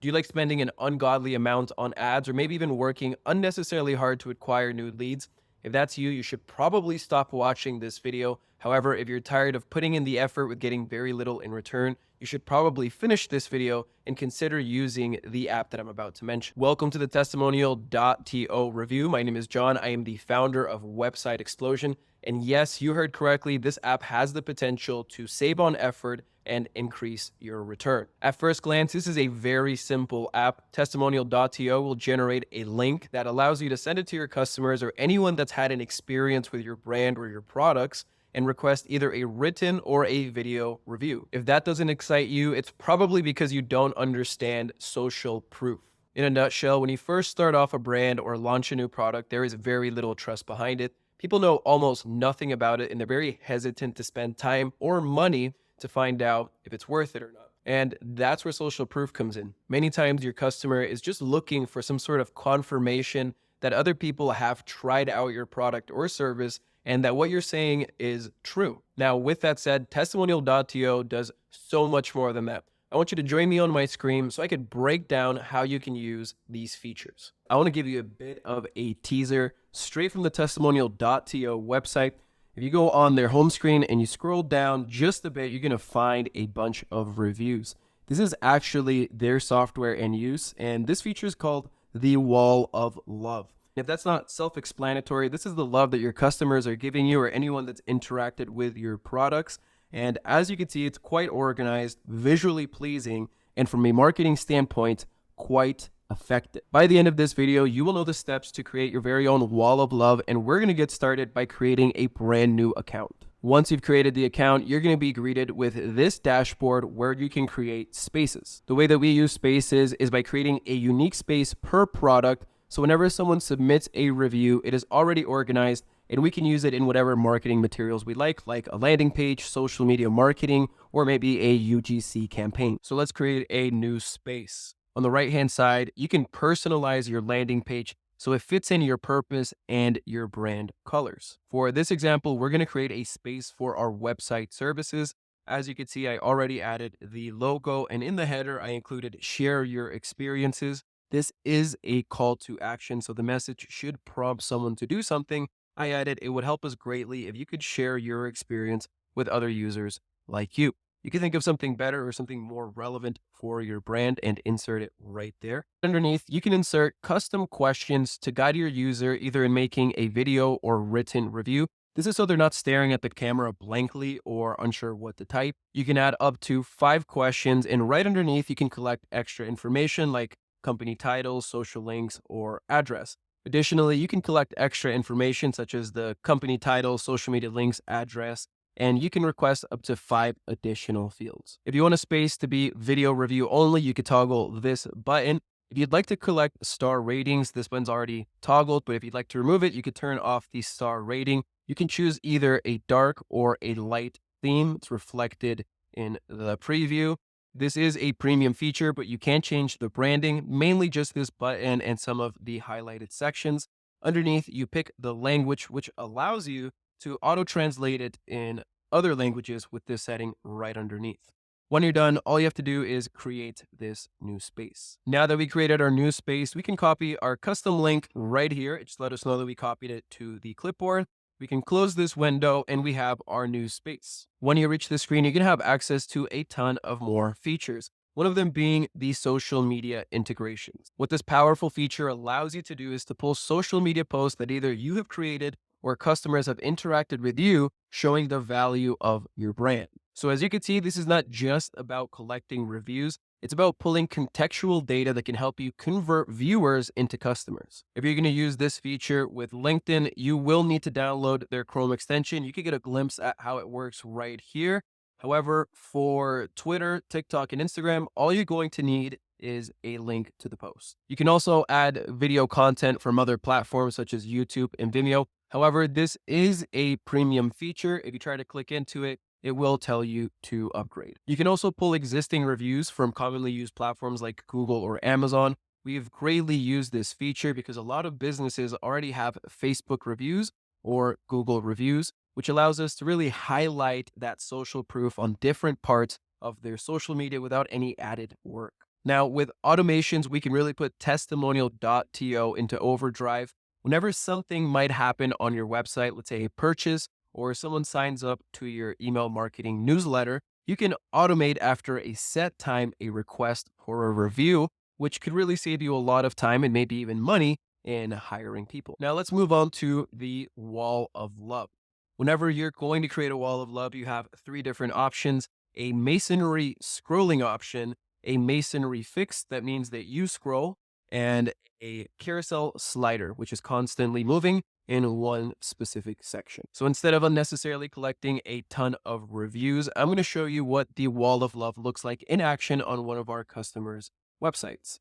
Do you like spending an ungodly amount on ads or maybe even working unnecessarily hard to acquire new leads? If that's you, you should probably stop watching this video. However, if you're tired of putting in the effort with getting very little in return, you should probably finish this video and consider using the app that I'm about to mention. Welcome to the testimonial.to review. My name is John. I am the founder of Website Explosion. And yes, you heard correctly. This app has the potential to save on effort and increase your return. At first glance, this is a very simple app. Testimonial.to will generate a link that allows you to send it to your customers or anyone that's had an experience with your brand or your products and request either a written or a video review. If that doesn't excite you, it's probably because you don't understand social proof. In a nutshell, when you first start off a brand or launch a new product, there is very little trust behind it. People know almost nothing about it and they're very hesitant to spend time or money to find out if it's worth it or not. And that's where social proof comes in. Many times your customer is just looking for some sort of confirmation that other people have tried out your product or service and that what you're saying is true. Now, with that said, testimonial.to does so much more than that. I want you to join me on my screen so I could break down how you can use these features. I want to give you a bit of a teaser straight from the testimonial.to website. If you go on their home screen and you scroll down just a bit, you're going to find a bunch of reviews. This is actually their software and use, and this feature is called the Wall of Love. If that's not self-explanatory, this is the love that your customers are giving you or anyone that's interacted with your products. And as you can see, it's quite organized, visually pleasing, and from a marketing standpoint, quite effective. By the end of this video, you will know the steps to create your very own wall of love, and we're going to get started by creating a brand new account. Once you've created the account, you're going to be greeted with this dashboard where you can create spaces. The way that we use spaces is by creating a unique space per product. So whenever someone submits a review, it is already organized and we can use it in whatever marketing materials we like a landing page, social media marketing, or maybe a UGC campaign. So let's create a new space. On the right-hand side, you can personalize your landing page so it fits in your purpose and your brand colors. For this example, we're going to create a space for our website services. As you can see, I already added the logo, and in the header, I included share your experiences. This is a call to action, so the message should prompt someone to do something. I added it would help us greatly if you could share your experience with other users like you. You can think of something better or something more relevant for your brand and insert it right there. Underneath, you can insert custom questions to guide your user either in making a video or written review. This is so they're not staring at the camera blankly or unsure what to type. You can add up to 5 questions, and right underneath, you can collect extra information like company titles, social links, or address. Additionally, you can collect extra information such as the company title, social media links, address, and you can request up to 5 additional fields. If you want a space to be video review only, you could toggle this button. If you'd like to collect star ratings, this one's already toggled, but if you'd like to remove it, you could turn off the star rating. You can choose either a dark or a light theme. It's reflected in the preview. This is a premium feature, but you can change the branding, mainly just this button and some of the highlighted sections. Underneath, you pick the language, which allows you to auto-translate it in other languages with this setting right underneath. When you're done, all you have to do is create this new space. Now that we created our new space, we can copy our custom link right here. It just let us know that we copied it to the clipboard. We can close this window and we have our new space. When you reach the screen, you're going to have access to a ton of more features. One of them being the social media integrations. What this powerful feature allows you to do is to pull social media posts that either you have created or customers have interacted with you, showing the value of your brand. So as you can see, this is not just about collecting reviews. It's about pulling contextual data that can help you convert viewers into customers. If you're going to use this feature with LinkedIn, you will need to download their Chrome extension. You can get a glimpse at how it works right here. However, for Twitter, TikTok, and Instagram, all you're going to need is a link to the post. You can also add video content from other platforms such as YouTube and Vimeo. However, this is a premium feature. If you try to click into it, it will tell you to upgrade. You can also pull existing reviews from commonly used platforms like Google or Amazon. We've greatly used this feature because a lot of businesses already have Facebook reviews or Google reviews, which allows us to really highlight that social proof on different parts of their social media without any added work. Now, with automations, we can really put testimonial.to into overdrive. Whenever something might happen on your website, let's say a purchase or someone signs up to your email marketing newsletter, you can automate after a set time a request for a review, which could really save you a lot of time and maybe even money in hiring people. Now, let's move on to the wall of love. Whenever you're going to create a wall of love, you have three different options: a masonry scrolling option, a masonry fix, that means that you scroll, and a carousel slider, which is constantly moving in one specific section. So instead of unnecessarily collecting a ton of reviews, I'm going to show you what the wall of love looks like in action on one of our customers' websites.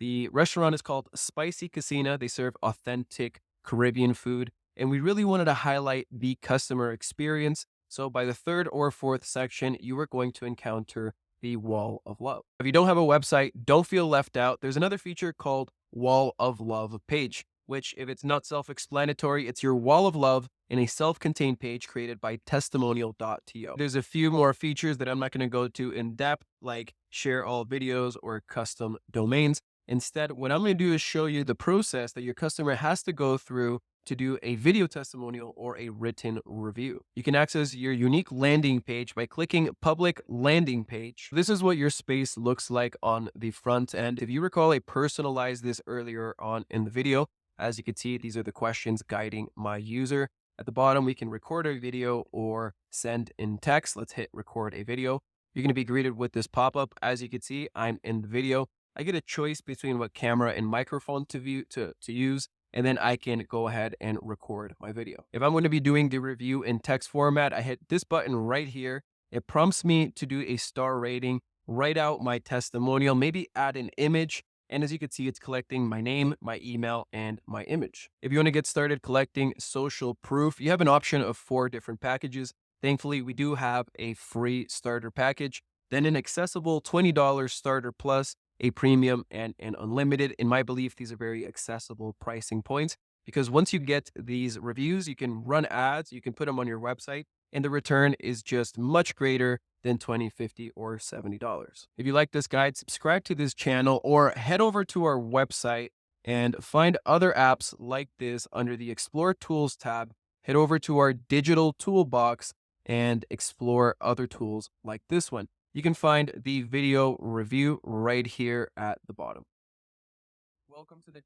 The restaurant is called Spicy Casina. They serve authentic Caribbean food, and we really wanted to highlight the customer experience. So by the third or fourth section, you are going to encounter the wall of love. If you don't have a website, don't feel left out. There's another feature called wall of love page, which, if it's not self-explanatory, it's your wall of love in a self-contained page created by testimonial.to. There's a few more features that I'm not going to go to in depth, like share all videos or custom domains. Instead, what I'm going to do is show you the process that your customer has to go through to do a video testimonial or a written review. You can access your unique landing page by clicking public landing page. This is what your space looks like on the front end. If you recall, I personalized this earlier on in the video. As you can see, these are the questions guiding my user. At the bottom, we can record a video or send in text. Let's hit record a video. You're going to be greeted with this pop-up. As you can see, I'm in the video. I get a choice between what camera and microphone to use, and then I can go ahead and record my video. If I'm going to be doing the review in text format, I hit this button right here. It prompts me to do a star rating, write out my testimonial, maybe add an image. And as you can see, it's collecting my name, my email, and my image. If you want to get started collecting social proof, you have an option of 4 different packages. Thankfully, we do have a free starter package, then an accessible $20 starter plus, a premium, and an unlimited. In my belief, these are very accessible pricing points because once you get these reviews, you can run ads, you can put them on your website, and the return is just much greater than $20, $50, or $70. If you like this guide, subscribe to this channel or head over to our website and find other apps like this under the Explore Tools tab. Head over to our digital toolbox and explore other tools like this one. You can find the video review right here at the bottom. Welcome to the